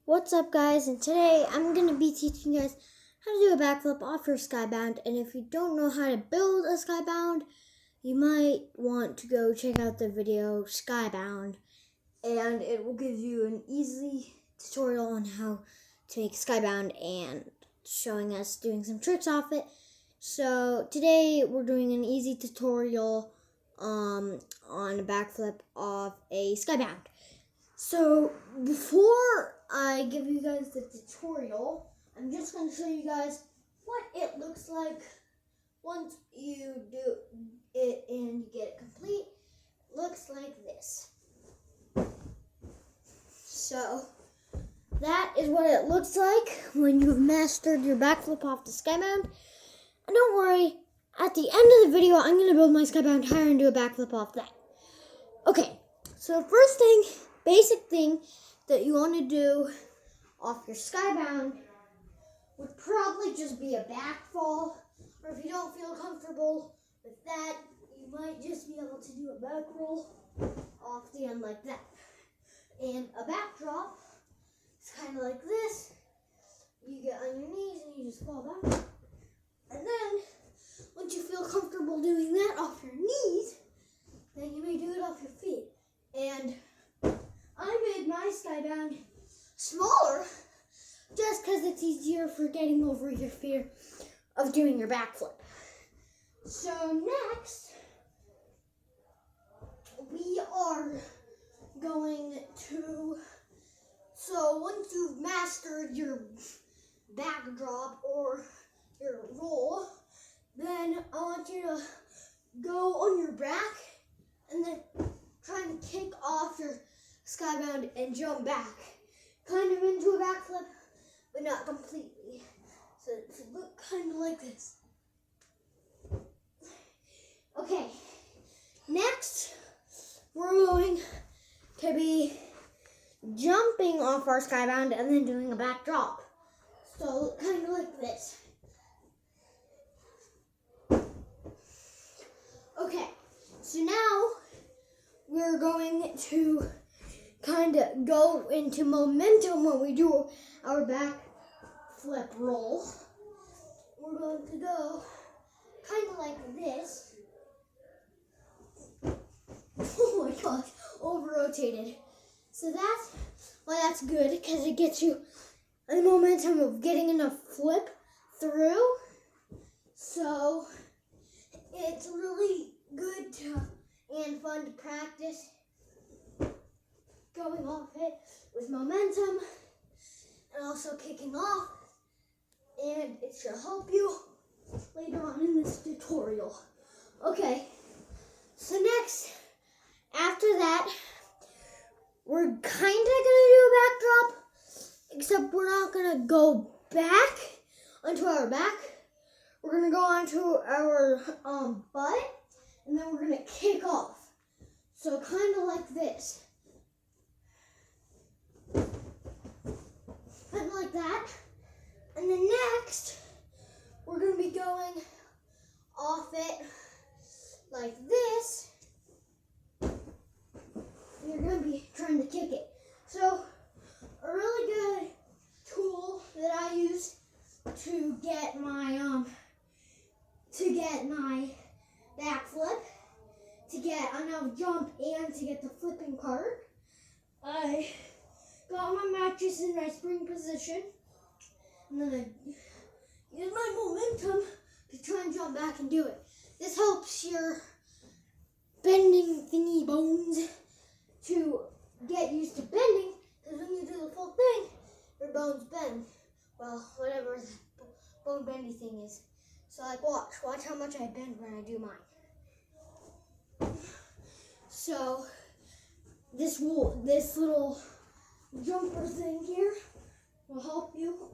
What's up, guys? And today I'm going to be teaching you guys how to do a backflip off your skybound. And if you don't know how to build a skybound, you might want to go check out the video Skybound, and it will give you an easy tutorial on how to make skybound and showing us doing some tricks off it. So today we're doing an easy tutorial on a backflip off a skybound. So before I give you guys the tutorial, I'm just going to show you guys what it looks like once you do it and you get it complete. It looks like this. So that is what it looks like when you've mastered your backflip off the skybound. And don't worry, at the end of the video, I'm going to build my skybound higher and do a backflip off that. Okay, so first thing, basic thing that you want to do off your skybound would probably just be a back fall, or if you don't feel comfortable with that, you might just be able to do a back roll off the end like that. And a back drop is kind of like this. You get on your knees and you just fall back. And then, once you feel comfortable doing that off your knees, then you may do it off your feet. And I made my skybound smaller just because it's easier for getting over your fear of doing your backflip. So next, we are going to, so once you've mastered your back drop or your roll, then I want you to go on your back and then try and kick off your skybound and jump back, kind of into a backflip, but not completely. So it should look kind of like this. Okay, next we're going to be jumping off our skybound and then doing a back drop. So kind of like this. Okay, so now we're going to kind of go into momentum when we do our back flip roll. We're going to go kind of like this. Oh my gosh, over-rotated. So that's why that's good, because it gets you the momentum of getting enough flip through. So it's really good and fun to practice going off it with momentum and also kicking off, and it should help you later on in this tutorial. Okay, so next, after that, we're kind of gonna do a back drop, except we're not gonna go back onto our back. We're gonna go onto our butt, and then we're gonna kick off. So kind of like this. Kind of like that. And then next, we're going to be going off it like this. And you're going to be trying to kick it. So a really good tool that I use to get my backflip, to get enough jump and to get the flipping part, I got my mattress in my spring position, and then I use my momentum to try and jump back and do it. This helps your bending thingy bones to get used to bending, because when you do the full thing, your bones bend. Well, whatever the bone bendy thing is. So like watch how much I bend when I do mine. So this little jumper thing here will help you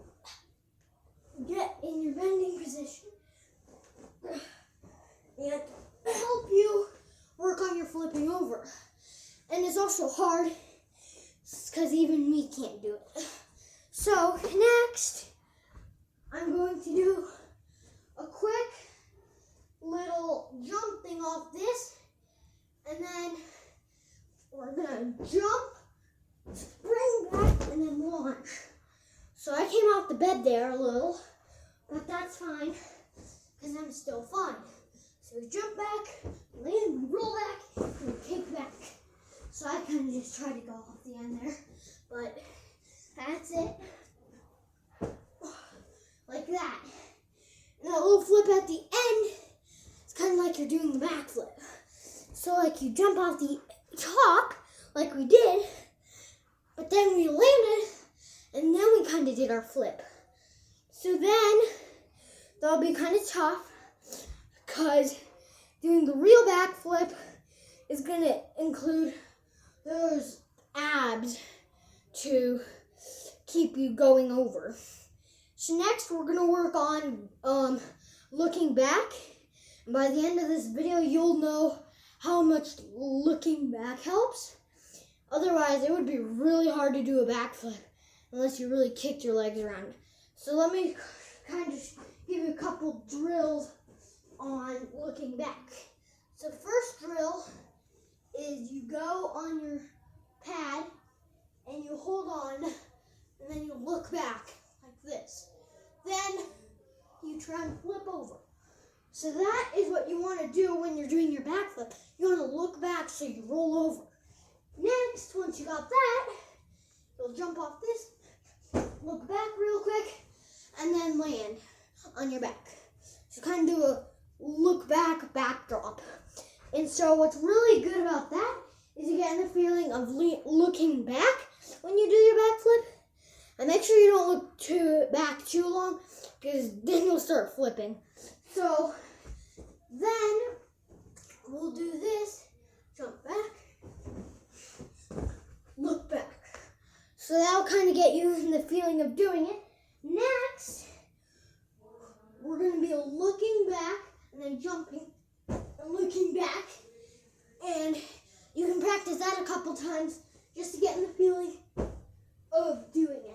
get in your bending position and help you work on your flipping over. And it's also hard because even me can't do it. So next, I'm going to do a quick little jump thing off this, and then we're gonna jump, spring back, and then launch. So I came off the bed there a little, but that's fine, because I'm still fine. So we jump back, land, we roll back, and we kick back. So I kind of just tried to go off the end there, but that's it. Like that. And that little flip at the end, it's kind of like you're doing the backflip. So like you jump off the top, like we did, but then we landed, and then we kind of did our flip. So then, that'll be kind of tough, because doing the real backflip is going to include those abs to keep you going over. So next, we're going to work on looking back. And by the end of this video, you'll know how much looking back helps. Otherwise, it would be really hard to do a backflip unless you really kicked your legs around. So let me kind of give you a couple drills on looking back. So first drill is you go on your pad and you hold on and then you look back like this. Then you try and flip over. So that is what you want to do when you're doing your backflip. You want to look back so you roll over. Next, once you got that, you'll jump off this, look back real quick, and then land on your back. So kind of do a look back backdrop. And so what's really good about that is you get the feeling of looking back when you do your backflip. And make sure you don't look back too long, because then you'll start flipping. So then we'll do this, jump back, look back. So that'll kind of get you in the feeling of doing it. Next, we're going to be looking back and then jumping and looking back. And you can practice that a couple times just to get in the feeling of doing it.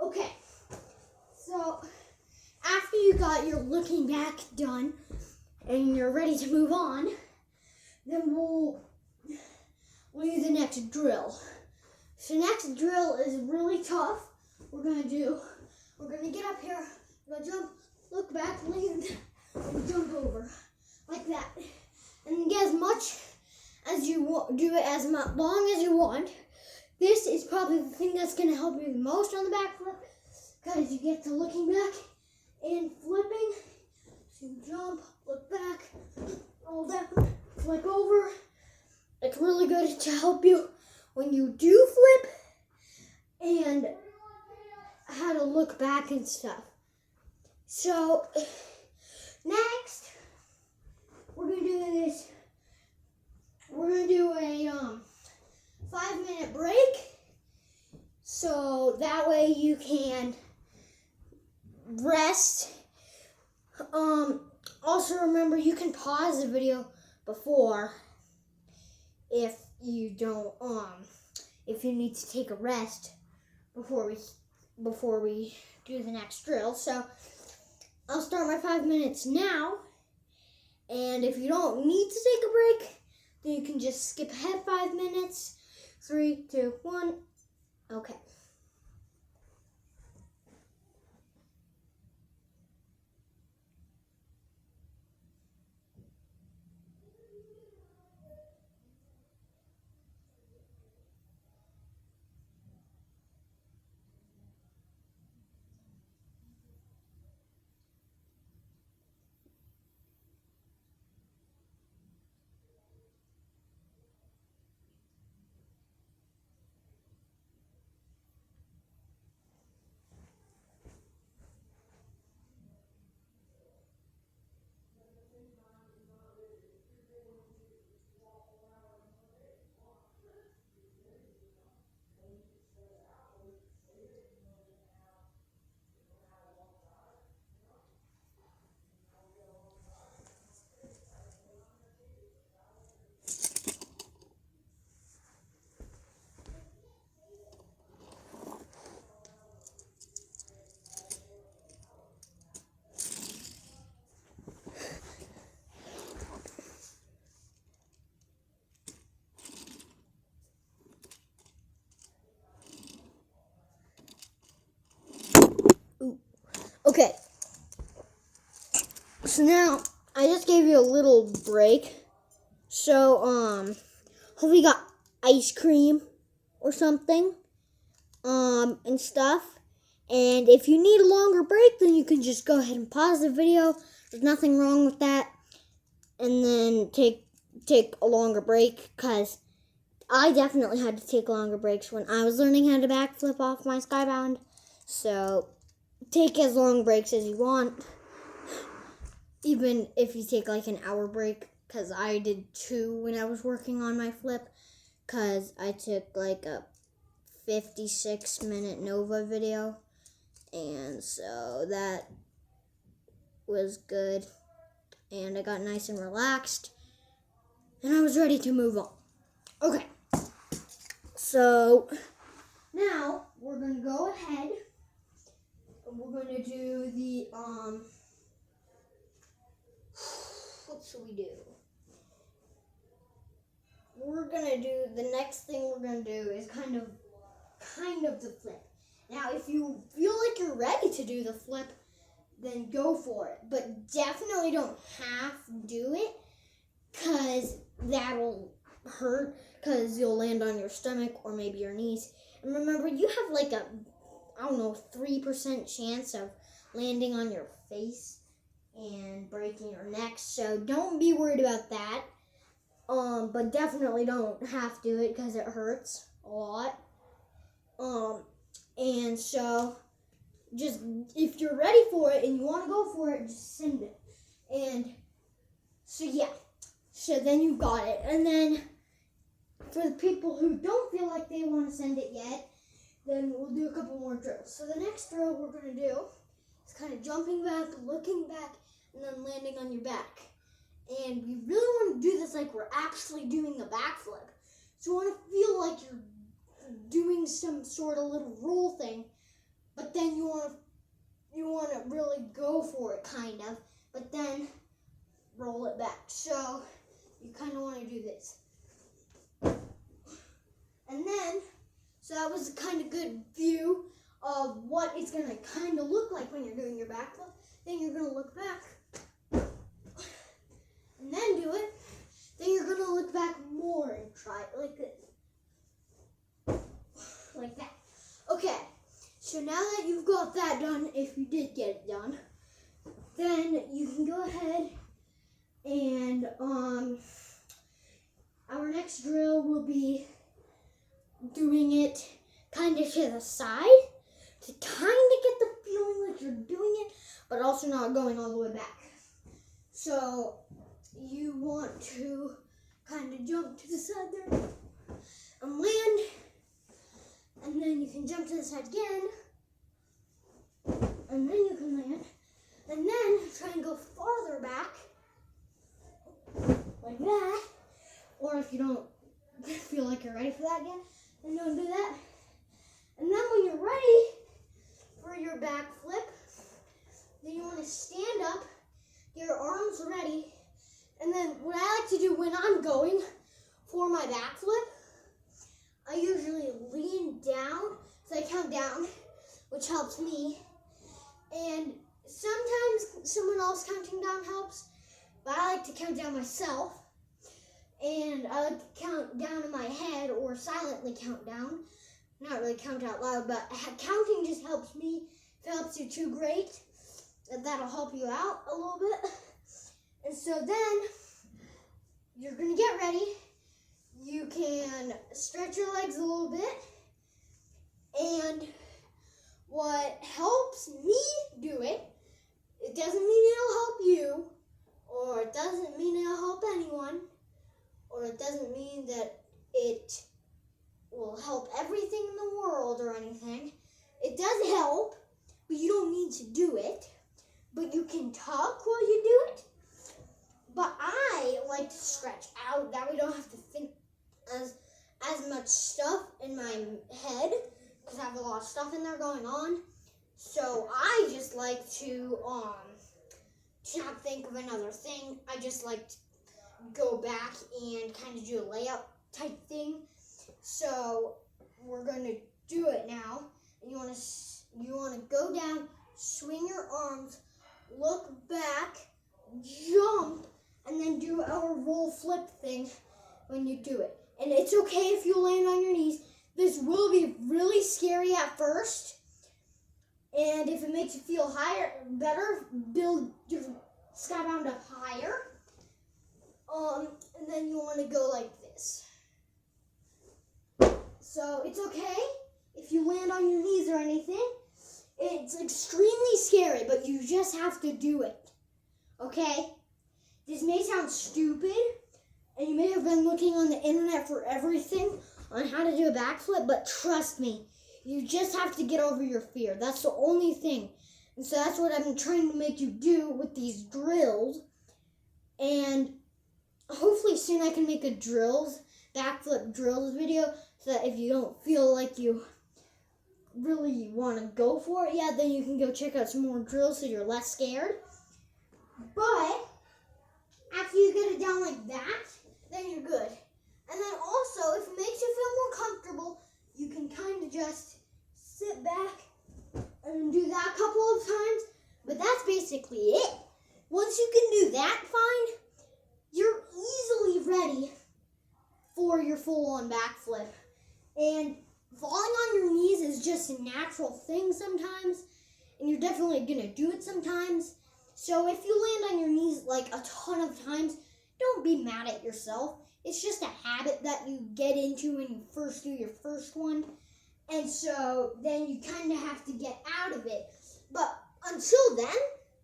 Okay, so after you got your looking back done and you're ready to move on, then we'll do the next drill. So next drill is really tough. We're gonna get up here, we're gonna jump, look back, land, and jump over, like that. And get as much as you want, do it as long as you want. This is probably the thing that's gonna help you the most on the backflip, because you get to looking back and flipping. So you jump, look back, roll down, flip over. It's really good to help you when you do flip and how to look back and stuff. So next, we're gonna do this. We're gonna do a 5-minute break, so that way you can rest. Also remember, you can pause the video before if you don't if you need to take a rest before we do the next drill. So I'll start my 5 minutes now, and if you don't need to take a break, then you can just skip ahead 5 minutes. 3, 2, 1. Okay. So now, I just gave you a little break. So, hopefully you got ice cream or something, and stuff. And if you need a longer break, then you can just go ahead and pause the video. There's nothing wrong with that. And then take a longer break, because I definitely had to take longer breaks when I was learning how to backflip off my skybound. So, take as long breaks as you want. Even if you take like an hour break, because I did 2 when I was working on my flip, because I took like a 56-minute Nova video, and so that was good, and I got nice and relaxed, and I was ready to move on. Okay, so now we're going to go ahead, and we're going to do the, what should we do? We're gonna do, the next thing we're gonna do is kind of the flip. Now, if you feel like you're ready to do the flip, then go for it. But definitely don't half do it, because that'll hurt, because you'll land on your stomach or maybe your knees. And remember, you have like a, 3% chance of landing on your face and breaking your neck. So don't be worried about that. But definitely don't half do it, because it hurts a lot. And so just, if you're ready for it and you want to go for it, just send it. And so yeah, so then you got it. And then for the people who don't feel like they want to send it yet, then we'll do a couple more drills. So the next drill we're going to do is kind of jumping back, looking back, and then landing on your back. And we really want to do this like we're actually doing a backflip. So you want to feel like you're doing some sort of little roll thing, but then you want to really go for it, kind of, but then roll it back. So you kind of want to do this. And then, so that was a kind of good view of what it's going to kind of look like when you're doing your backflip. Then you're going to look back, and then do it. Then you're going to look back more and try it like this. Like that. Okay, so now that you've got that done, if you did get it done, then you can go ahead and our next drill will be doing it kind of to the side to kind of get the feeling like you're doing it, but also not going all the way back. So you want to kind of jump to the side there and land, and then you can jump to the side again, and then you can land, and then try and go farther back, like that. Or if you don't feel like you're ready for that yet, then don't do that. And then when you're ready for your back flip, then you want to stand up, get your arms ready, and then what I like to do when I'm going for my back flip, I usually lean down, so I count down, which helps me. And sometimes someone else counting down helps, but I like to count down myself. And I like to count down in my head or silently count down. Not really count out loud, but counting just helps me. If it helps you too, great. That'll help you out a little bit. And so then you're going to get ready. You can stretch your legs a little bit. And what helps me do it, it doesn't mean it'll help you, or it doesn't mean it'll help anyone, or it doesn't mean that it will help everything in the world or anything. It does help, but you don't need to do it. But you can talk while you do it. But I like to stretch out. That way I don't have to think as much stuff in my head, because I have a lot of stuff in there going on. So I just like to not think of another thing. I just like to go back and kind of do a layup type thing. So we're going to do it now. And you want to go down, swing your arms, look back, jump and then do our roll flip thing when you do it. And it's okay if you land on your knees. This will be really scary at first. And if it makes you feel better, build your skybound up higher. And then you want to go like this. So it's okay if you land on your knees or anything. It's extremely scary, but you just have to do it. Okay? This may sound stupid, and you may have been looking on the internet for everything on how to do a backflip, but trust me, you just have to get over your fear. That's the only thing. And so that's what I'm trying to make you do with these drills. And hopefully soon I can make a backflip drills video, so that if you don't feel like you really want to go for it yet, then you can go check out some more drills so you're less scared. But after you get it down like that, then you're good. And then also, if it makes you feel more comfortable, you can kind of just sit back and do that a couple of times. But that's basically it. Once you can do that fine, you're easily ready for your full-on backflip. And falling on your knees is just a natural thing sometimes, and you're definitely going to do it sometimes. So if you land on your knees like a ton of times, don't be mad at yourself. It's just a habit that you get into when you first do your first one. And so then you kind of have to get out of it. But until then,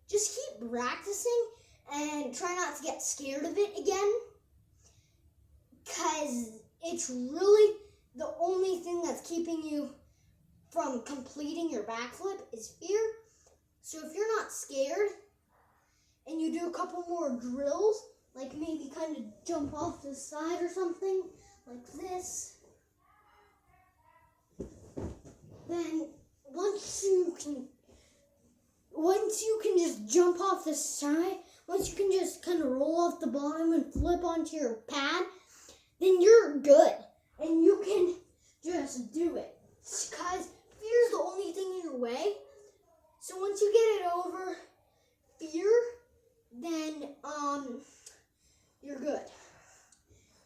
just keep practicing and try not to get scared of it again. Because it's really the only thing that's keeping you from completing your backflip is fear. So if you're not scared and you do a couple more drills, like maybe kind of jump off the side or something like this, then once you can just jump off the side, once you can just kind of roll off the bottom and flip onto your pad, then you're good. And you can just do it. Because fear is the only thing in your way. So once you get it over fear, then you're good.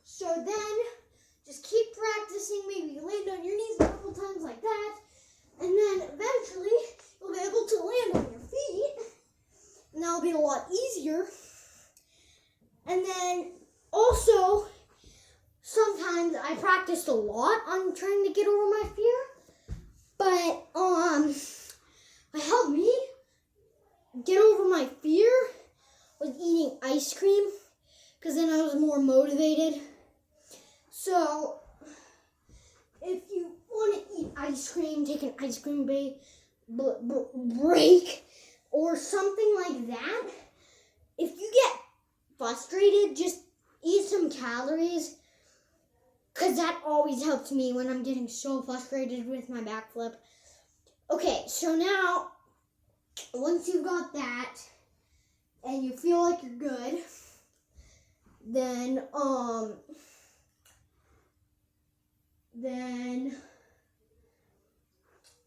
So then just keep practicing. Maybe land on your knees a couple times like that. And then eventually you'll be able to land on your feet. And that'll be a lot easier. And then also, sometimes I practiced a lot on trying to get over my fear, but what helped me get over my fear was eating ice cream, because then I was more motivated. So if you want to eat ice cream, take an ice cream break or something like that, if you get frustrated, just eat some calories. Because that always helps me when I'm getting so frustrated with my backflip. Okay, so now, once you've got that, and you feel like you're good, then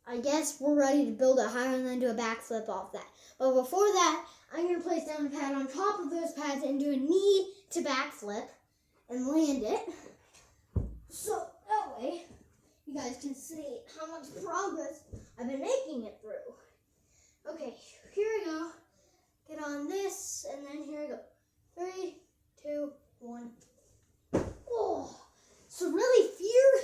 I guess we're ready to build it higher and then do a backflip off that. But before that, I'm going to place down a pad on top of those pads and do a knee to backflip and land it. So that way, you guys can see how much progress I've been making it through. Okay, here we go. Get on this, and then here we go. 3, 2, 1. Oh, so really fear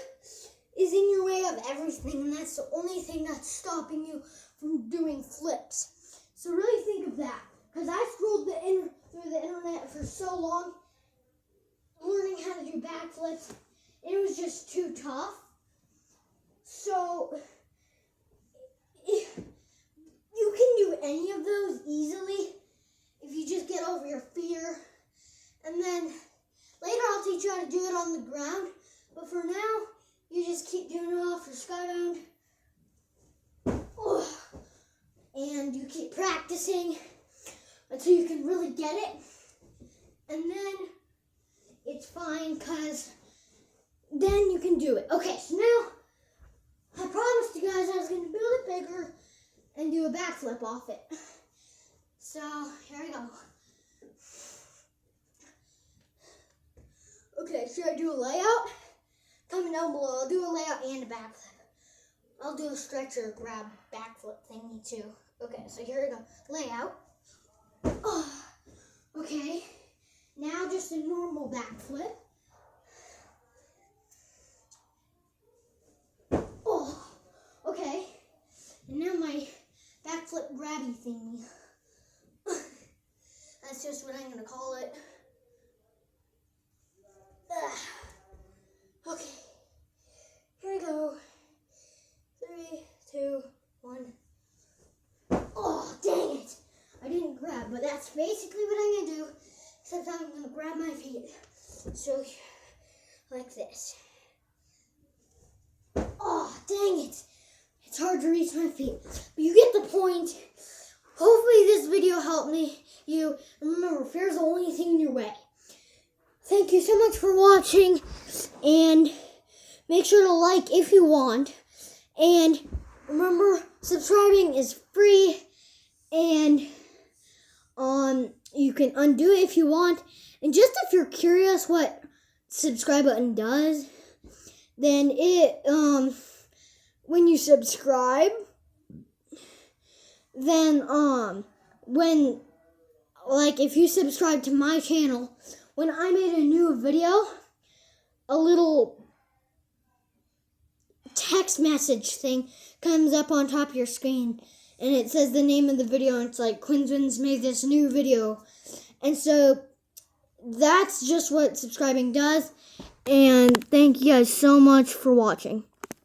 is in your way of everything, and that's the only thing that's stopping you from doing flips. So really think of that, because I scrolled through the internet for so long, learning how to do backflips. It was just too tough. So you can do any of those easily if you just get over your fear. And then later I'll teach you how to do it on the ground. But for now, you just keep doing it off your skybound. Oh. And you keep practicing until you can really get it. And then it's fine, because then you can do it. Okay, so now I promised you guys I was going to build it bigger and do a backflip off it. So here we go. Okay, should I do a layout? Comment down below. I'll do a layout and a backflip. I'll do a stretcher grab backflip thingy too. Okay, so here we go. Layout. Oh, okay. Now just a normal backflip. Oh, okay. And now my backflip grabby thingy. That's just what I'm going to call it. Okay. Here we go. 3, 2, 1. Oh, dang it. I didn't grab, but that's basically what I'm going to do. Except I'm going to grab my feet. So, like this. Oh, dang it. It's hard to reach my feet. But you get the point. Hopefully this video helped you. Remember, fear's the only thing in your way. Thank you so much for watching. And make sure to like if you want. And remember, subscribing is free. And you can undo it if you want. And just if you're curious what subscribe button does, then it when you subscribe, then when if you subscribe to my channel, when I made a new video, a little text message thing comes up on top of your screen, and it says the name of the video, and it's like, Quinsman's made this new video. And so that's just what subscribing does. And thank you guys so much for watching.